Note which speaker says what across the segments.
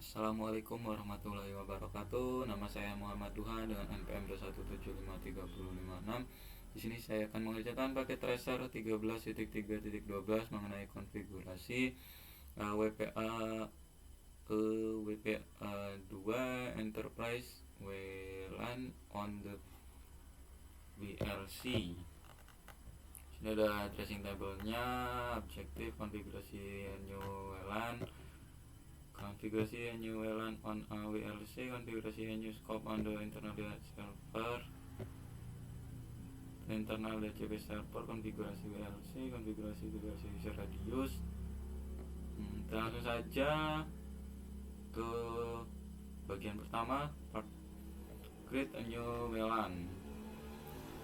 Speaker 1: Assalamualaikum warahmatullahi wabarakatuh. Nama saya Muhammad Duha dengan NPM 2175356. Di sini saya akan mengerjakan paket tracer 13.3.12 mengenai konfigurasi WPA 2 Enterprise WLAN on the VLC. Ini ada dressing table-nya, objektif, konfigurasi new WLAN, konfigurasi new WLAN on a VLC, konfigurasi new scope on the internal server, internal DCP server, konfigurasi VLC, konfigurasi user radius. Kita langsung saja ke bagian pertama, part create a new WLAN.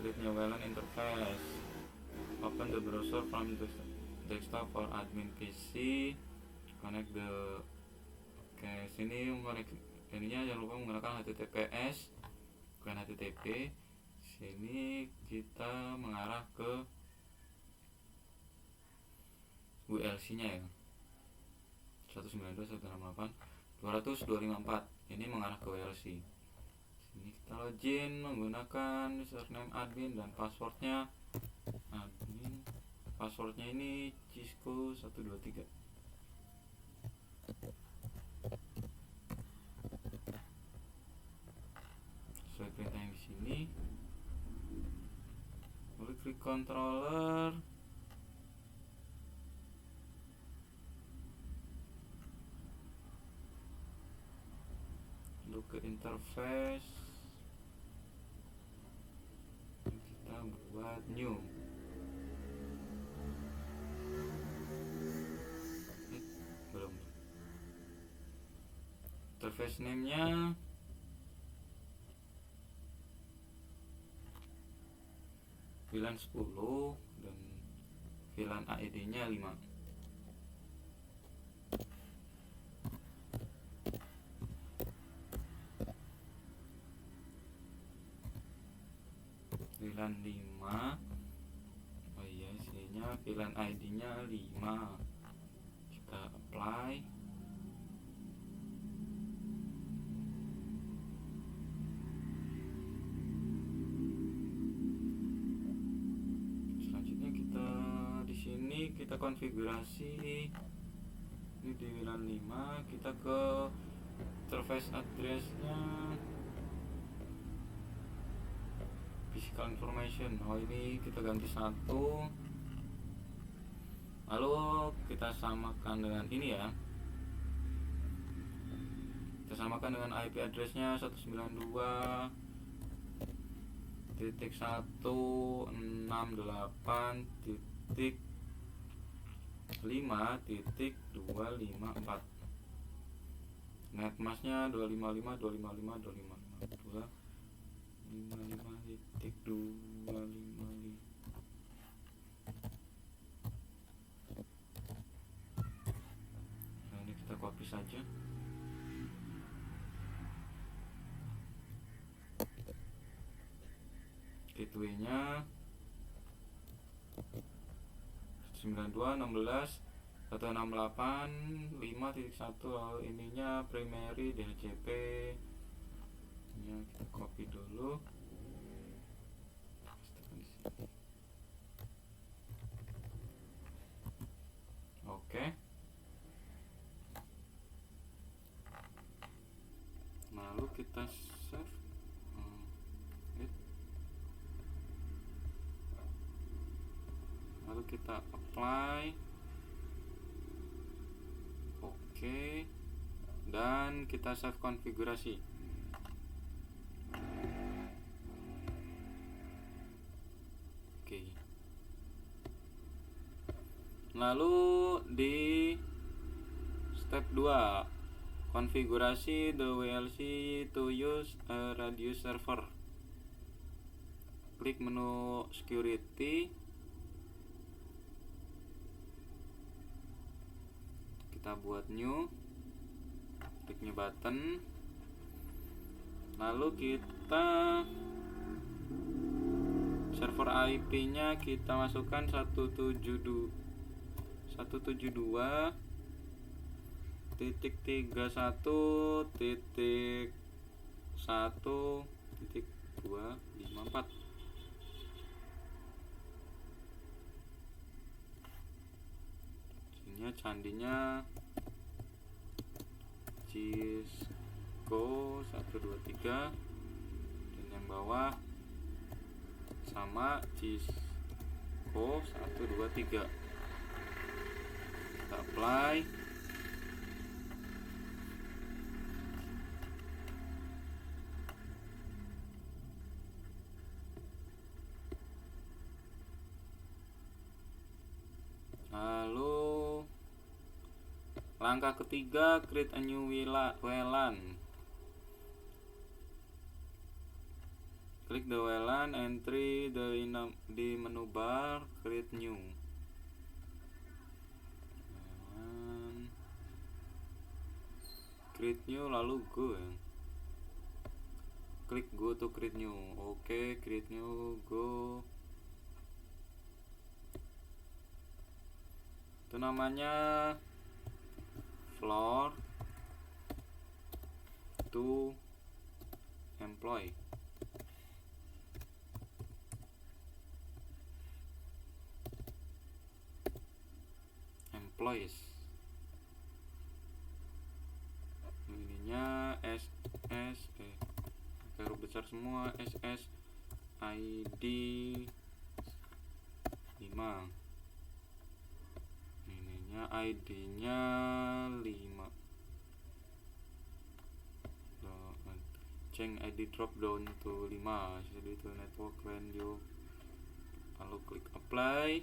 Speaker 1: Create new WLAN interface. Open the browser from the desktop for admin PC. Connect the sini ininya jangan lupa menggunakan HTTPS bukan HTTP. Sini kita mengarah ke VLC nya ya, 192.168.200.254. Ini mengarah ke VLC. Sini kita login menggunakan username admin dan passwordnya admin. Passwordnya ini Cisco 123. Sesuai perintah yang di sini. Lalu klik controller. Lalu ke interface. Kita buat new. Belum. Interface name-nya VLAN 10 dan VLAN ID-nya 5. VLAN 5. Oh iya, isinya VLAN ID-nya 5. Kita apply. Kita konfigurasi ini di WLAN 5. Kita ke interface address-nya physical information. Oh, ini kita ganti 1. Lalu kita samakan dengan ini ya. Kita samakan dengan IP address-nya 192.168.5.254. Netmask-nya 255.255.255.255. Nah, ini kita copy saja. Gateway-nya 92.16.168.5.1. lalu ininya primary DHCP nya kita copy dulu. Oke. Lalu kita save. Lalu kita apply. Oke. Dan kita save konfigurasi. Oke. Lalu di step 2, konfigurasi the VLC to use a radius server. Klik menu security. Kita buat new, klik new button. Lalu kita server IP-nya kita masukkan 172 titik 31 titik 1 titik 254. Sininya candinya Cisco 123, dan yang bawah sama Cisco 123. Kita apply. Lalu langkah ketiga, create a new VLAN. Klik the VLAN entry di menu bar, create new. Create new, lalu go ya. Klik go to create new. Oke, create new, go. Itu namanya floor to employee. Employees. Ininya SS huruf besar semua, SS ID 5. Ininya ID-nya 5. Change ID drop down to 5. Jadi itu network value. Lalu klik apply.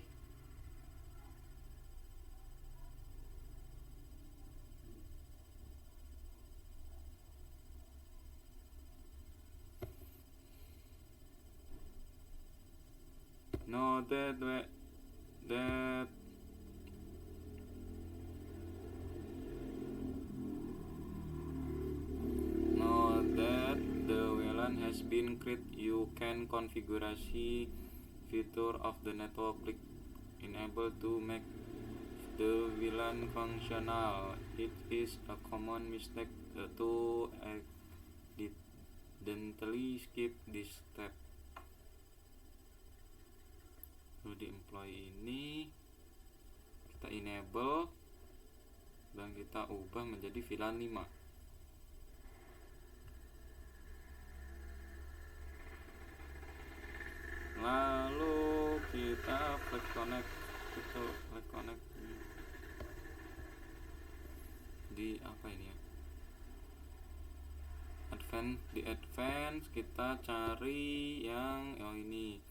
Speaker 1: Note that the VLAN has been created. You can configurasi feature of the network. Click enable to make the VLAN functional. It is a common mistake to accidentally skip this step. Di employee ini kita enable dan kita ubah menjadi VLAN 5. Lalu kita flash connect, di apa ini ya, advance kita cari yang ini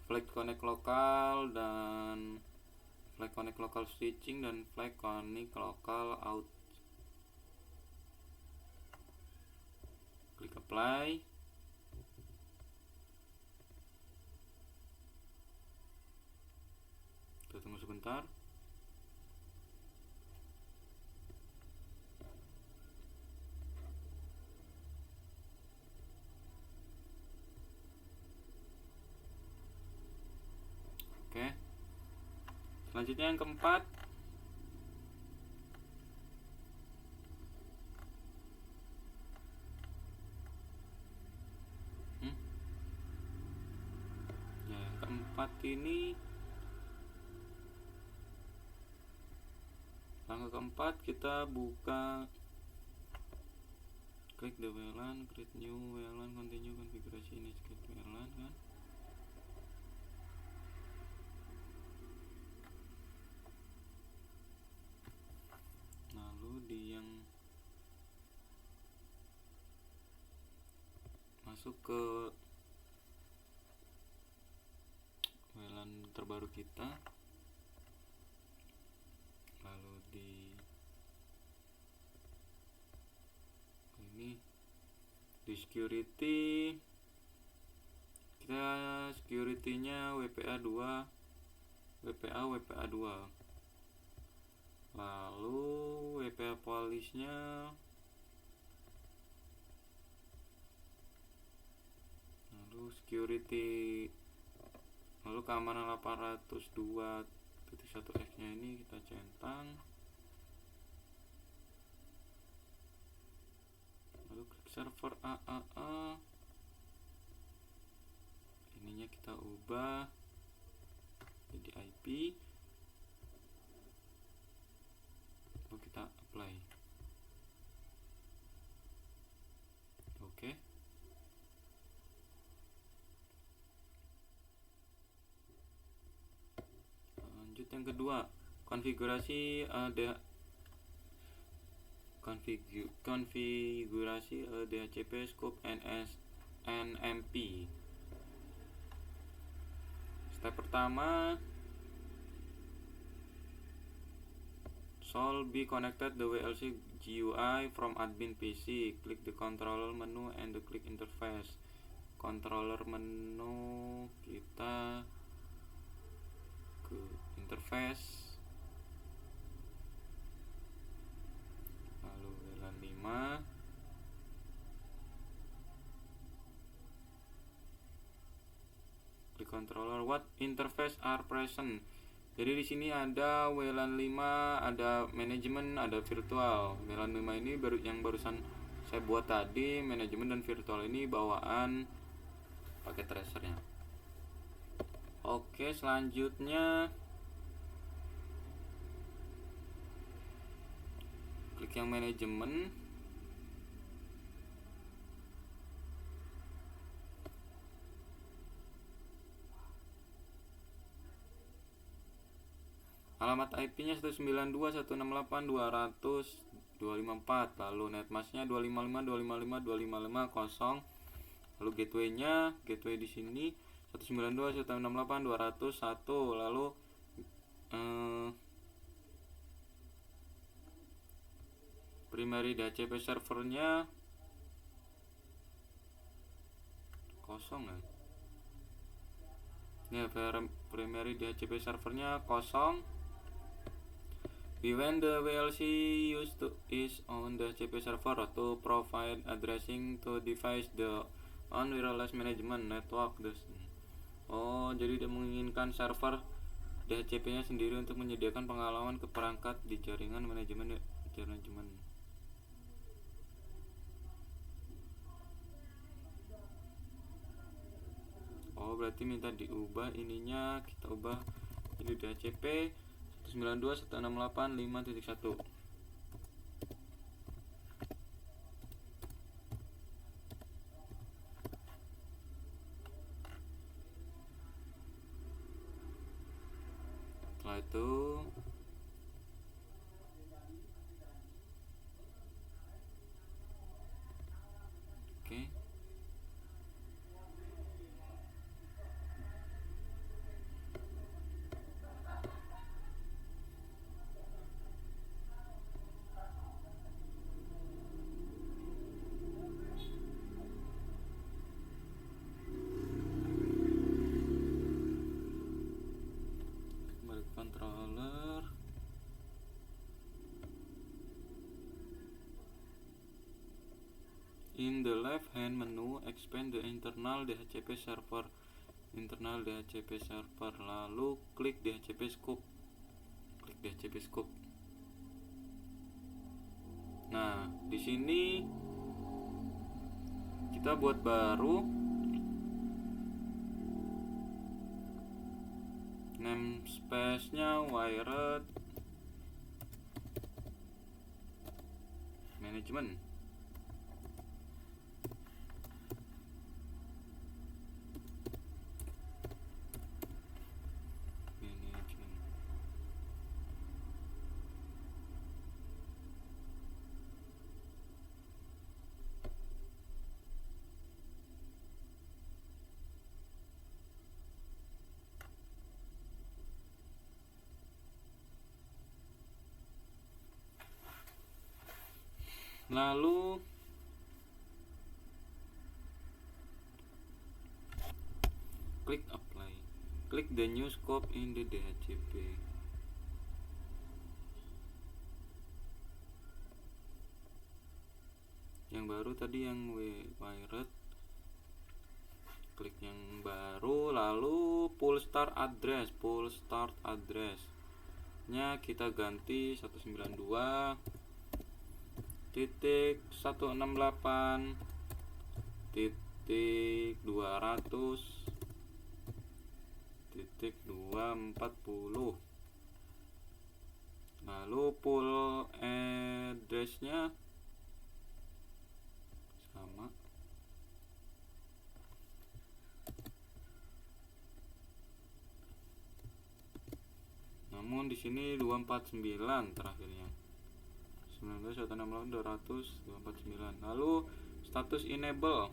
Speaker 1: flag connect lokal dan flag connect lokal switching dan flag connect lokal out. Klik apply. Kita tunggu sebentar. Oke. Selanjutnya yang keempat, yang keempat ini, langkah keempat kita buka, klik the VLAN, create new VLAN, continue konfigurasi ini, create VLAN kan. Lalu di yang masuk ke VLAN terbaru kita, lalu di ini di security kita security-nya WPA 2, lalu WPA police-nya, lalu security, lalu keamanan 802.1x nya ini kita centang, server AAA, ininya kita ubah jadi IP, lalu kita apply. Oke. Lanjut yang kedua, konfigurasi konfigurasi DHCP scope NMP. Step pertama, shall be connected the WLC GUI from admin PC. Click the controller menu and the click interface. Controller menu kita ke interface, lalu WLAN 5, klik controller. What interface are present? Jadi di sini ada WLAN 5, ada manajemen, ada virtual. WLAN 5 ini yang barusan saya buat tadi, manajemen dan virtual ini bawaan paket tracernya. Oke, selanjutnya klik yang manajemen. Alamat IP-nya 192.168.200.254, lalu netmasknya 255.255.255.0, lalu gateway di sini 192.168.200.1, lalu primary DHCP servernya kosong ya. Ini primary DHCP servernya kosong. When the VLC used to is on the DHCP server to provide addressing to device the on wireless management network. Oh, jadi dia menginginkan server DHCP-nya sendiri untuk menyediakan pengalaman ke perangkat di jaringan manajemen. Oh, berarti minta diubah ininya, kita ubah jadi DHCP 192.168.5.1. Setelah itu oke. Controller, in the left hand menu expand the internal DHCP server, lalu klik DHCP scope. Nah, di sini kita buat baru namespace-nya wired management. Lalu klik apply, klik the new scope in the DHCP. Yang baru tadi yang wired, klik yang baru, lalu full start address nya kita ganti 192.168.200.1. titik 168 titik 200 titik 240. Lalu pool address-nya sama. Namun di sini 249 terakhirnya. 19 168 200 249. Lalu status enable.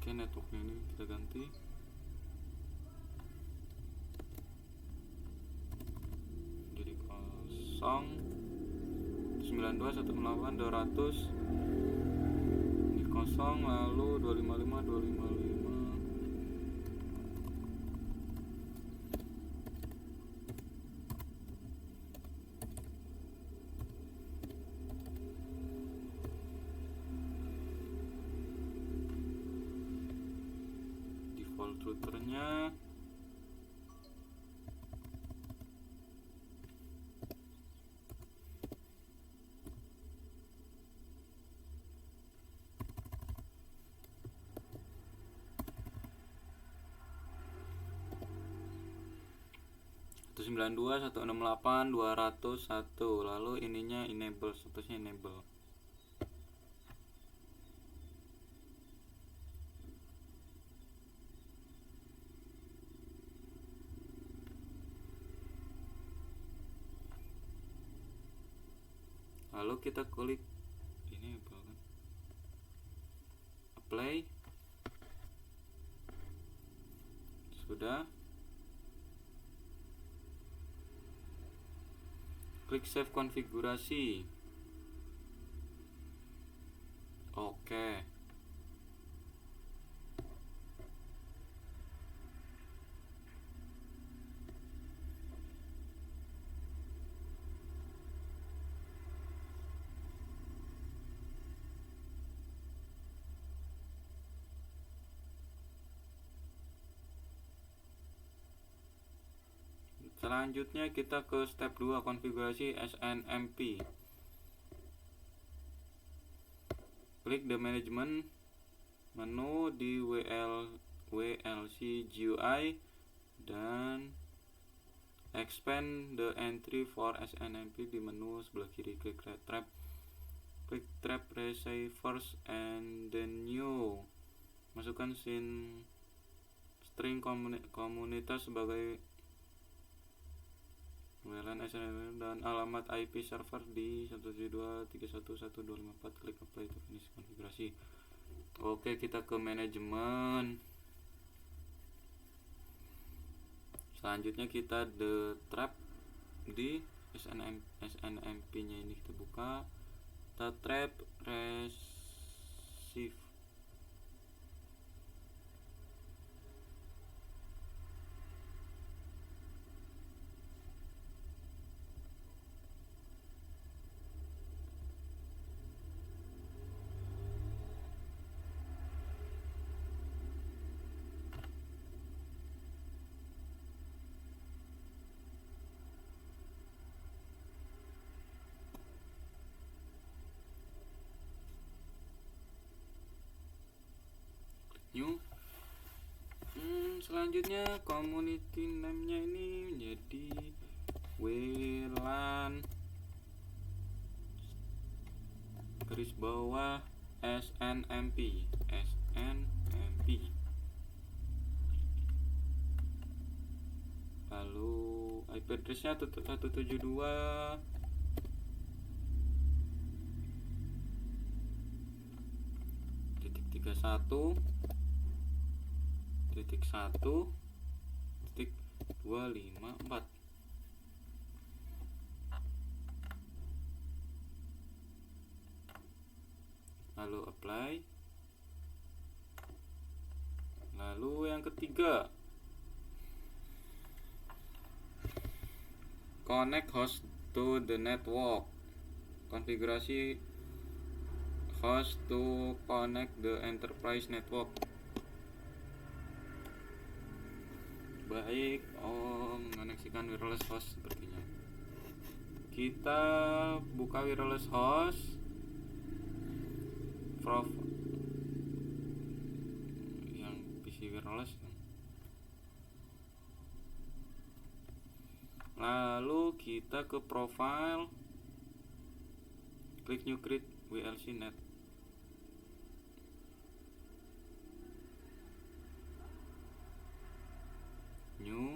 Speaker 1: Oke, networknya ini kita ganti. Jadi 0 92 168 200 ini 0, lalu 255 255. Default routernya itu 92 168 201. Lalu ininya enable, statusnya enable. Lalu kita klik ini banget, apply. Sudah. Klik save konfigurasi. Oke. Selanjutnya kita ke step 2, konfigurasi SNMP. Klik the management menu di WLC GUI dan expand the entry for SNMP di menu sebelah kiri. Klik trap receivers and then new. Masukkan string komunitas sebagai WLAN SNMP dan alamat IP server di 172.168.1.254. Klik apply to finish konfigurasi. Oke, kita ke manajemen. Selanjutnya kita the trap di SNMP nya ini kita buka. Kita trap receive. New. Selanjutnya community name-nya ini menjadi WLAN garis bawah SNMP. Lalu IP address-nya 172 .31 titik 1 titik 254. Lalu apply. Lalu yang ketiga, connect host to the network. Konfigurasi host to connect the enterprise network. baik mengoneksikan wireless host sepertinya. Kita buka wireless host yang PC wireless. Lalu kita ke profile, klik new create WLC net. New,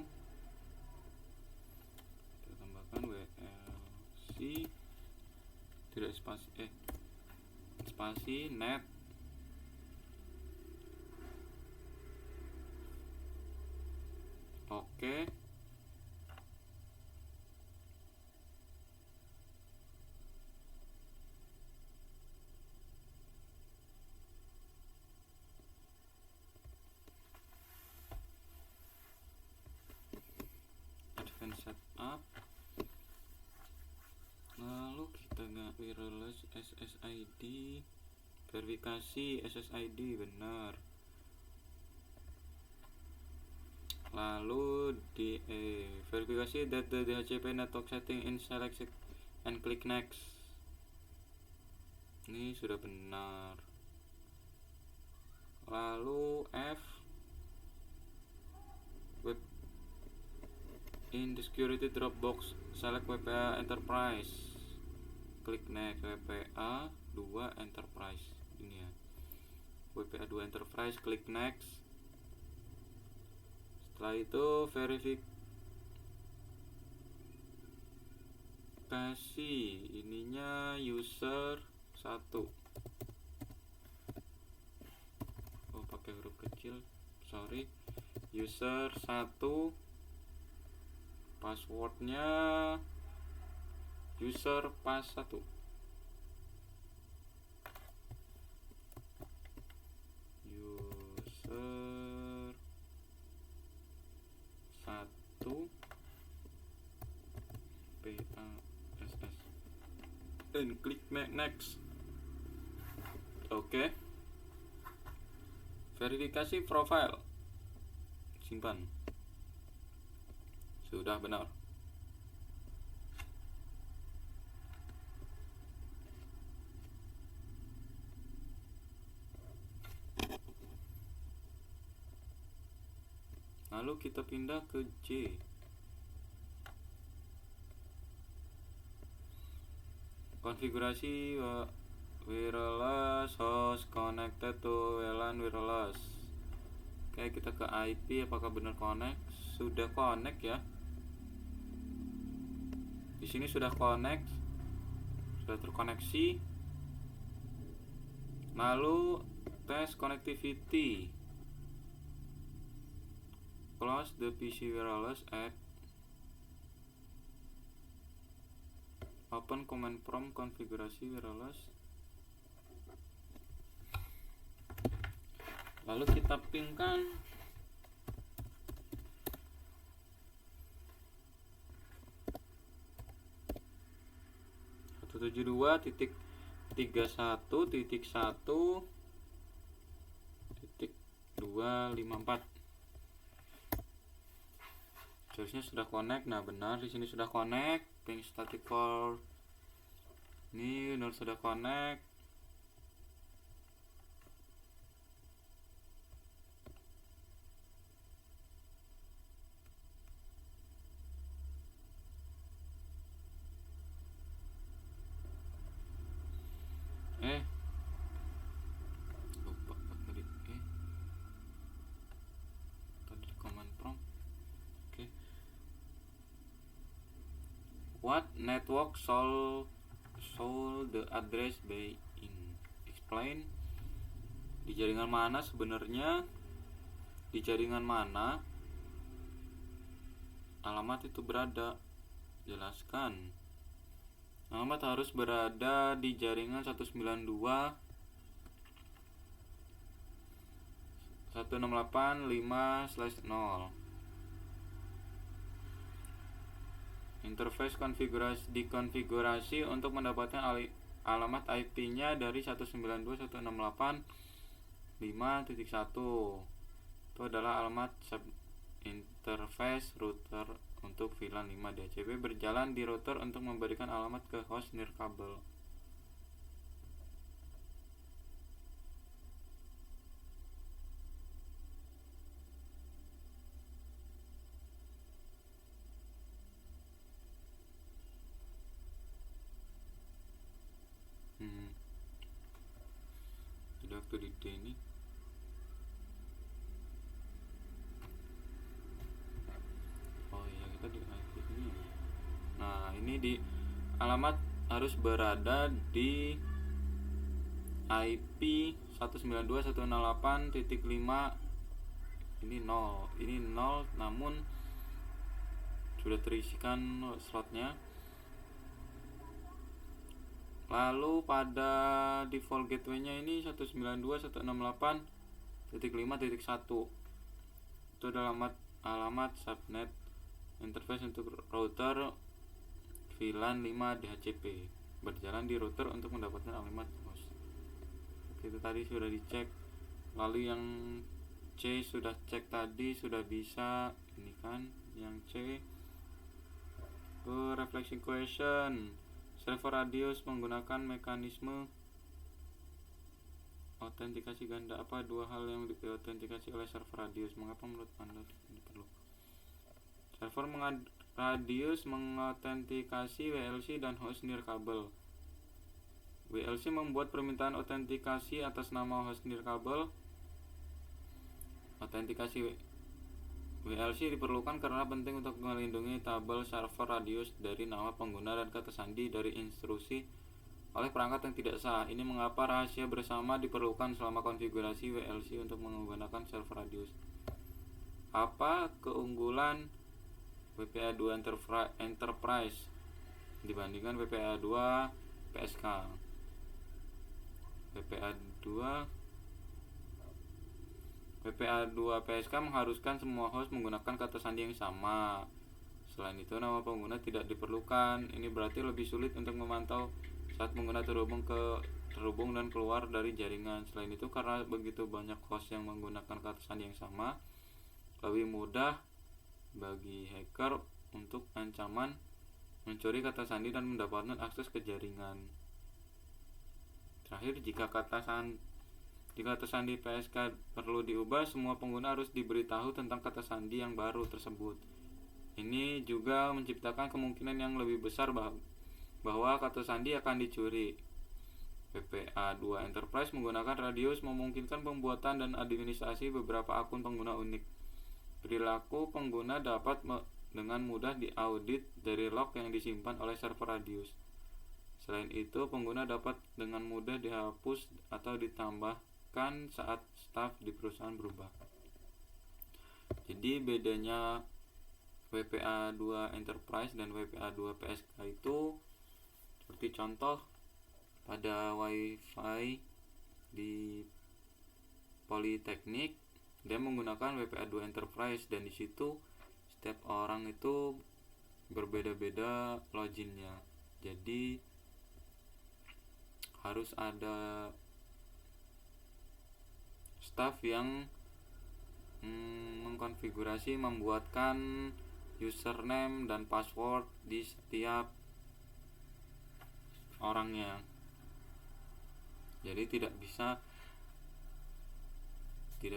Speaker 1: kita tambahkan WLC tidak spasi net. Oke. Setup, lalu kita wireless SSID, verifikasi SSID benar, lalu di verifikasi that the DHCP network setting in selected and click next. Ini sudah benar. Lalu F, web in the security Dropbox, select WPA Enterprise, klik next. WPA 2 Enterprise, ini ya, WPA 2 Enterprise, klik next. Setelah itu verifikasi ininya user 1. Pakai huruf kecil, sorry, user 1, passwordnya user pas 1. User 1 PASS dan klik next. Oke. Verifikasi profile, simpan. Sudah benar. Lalu kita pindah ke J. Konfigurasi wireless host connected to WLAN wireless. Oke, kita ke IP, apakah benar connect? Sudah connect ya. Di sini sudah connect, sudah terkoneksi. Lalu tes connectivity. Close the PC wireless at open command prompt konfigurasi wireless. Lalu kita pingkan 172.31.1.254. Seharusnya sudah connect. Nah, benar, di sini sudah connect. Ping static core ini benar sudah connect. Lupa tadi. Tadi command prompt. Oke. What network should the address be in? Explain. Di jaringan mana sebenarnya? Di jaringan mana alamat itu berada? Jelaskan. Alamat harus berada di jaringan 192.168.5/0. Interface dikonfigurasi untuk mendapatkan alamat IP-nya dari 192.168.5.1. Itu adalah alamat interface router untuk VLAN 5 DHCP berjalan di router untuk memberikan alamat ke host nirkabel. Jadi waktu di D ini kita di IP ini. Nah, ini di alamat harus berada di IP 192.168.5. Ini 0, namun sudah terisikan slotnya. Lalu pada default gateway-nya ini 192.168.5.1. Itu adalah alamat subnet interface untuk router VLAN 5 DHCP berjalan di router untuk mendapatkan alamat host. Itu tadi sudah dicek. Lalu yang C sudah cek tadi, sudah bisa. Ini kan yang C. Reflection question. Server radius menggunakan mekanisme autentikasi ganda. Apa dua hal yang diautentikasi oleh server radius? Mengapa menurut Anda ini perlu? Server radius mengautentikasi WLC dan host nirkabel. WLC membuat permintaan autentikasi atas nama host nirkabel. Autentikasi WLC diperlukan karena penting untuk melindungi tabel server radius dari nama pengguna dan kata sandi dari instruksi oleh perangkat yang tidak sah. Ini mengapa rahasia bersama diperlukan selama konfigurasi WLC untuk menggunakan server radius. Apa keunggulan WPA2 Enterprise dibandingkan WPA2 PSK? WPA2 PSK mengharuskan semua host menggunakan kata sandi yang sama. Selain itu, nama pengguna tidak diperlukan. Ini berarti lebih sulit untuk memantau saat pengguna terhubung dan keluar dari jaringan. Selain itu, karena begitu banyak host yang menggunakan kata sandi yang sama, lebih mudah bagi hacker untuk ancaman mencuri kata sandi dan mendapatkan akses ke jaringan. Terakhir, jika kata sandi PSK perlu diubah, semua pengguna harus diberitahu tentang kata sandi yang baru tersebut. Ini juga menciptakan kemungkinan yang lebih besar bahwa kata sandi akan dicuri. WPA2 Enterprise menggunakan radius memungkinkan pembuatan dan administrasi beberapa akun pengguna unik. Perilaku pengguna dapat dengan mudah diaudit dari log yang disimpan oleh server radius. Selain itu, pengguna dapat dengan mudah dihapus atau ditambah saat staff di perusahaan berubah. Jadi bedanya WPA2 Enterprise dan WPA2 PSK itu seperti contoh pada WiFi di Politeknik, dia menggunakan WPA2 Enterprise dan di situ setiap orang itu berbeda-beda loginnya. Jadi harus ada staff yang mengkonfigurasi, membuatkan username dan password di setiap orangnya. Jadi tidak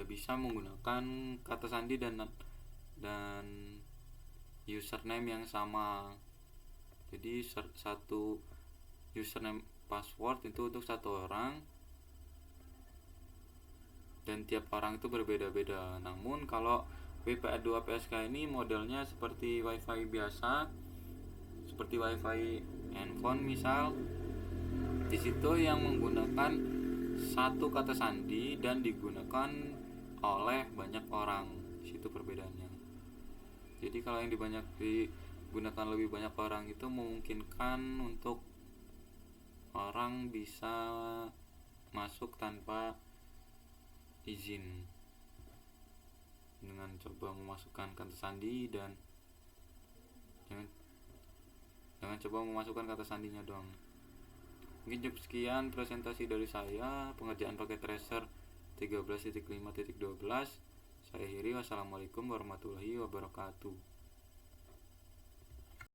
Speaker 1: bisa menggunakan kata sandi dan username yang sama. Jadi satu username password itu untuk satu orang dan tiap orang itu berbeda-beda. Namun kalau WPA2 PSK ini modelnya seperti WiFi biasa, seperti WiFi handphone misal. Di situ yang menggunakan satu kata sandi dan digunakan oleh banyak orang. Di situ perbedaannya. Jadi kalau yang digunakan lebih banyak orang itu memungkinkan untuk orang bisa masuk tanpa izin dengan coba memasukkan kata sandi dan jangan coba memasukkan kata sandinya doang. Mungkin cukup sekian presentasi dari saya pengerjaan paket tracer 13.5.12. Saya akhiri, wassalamualaikum warahmatullahi wabarakatuh.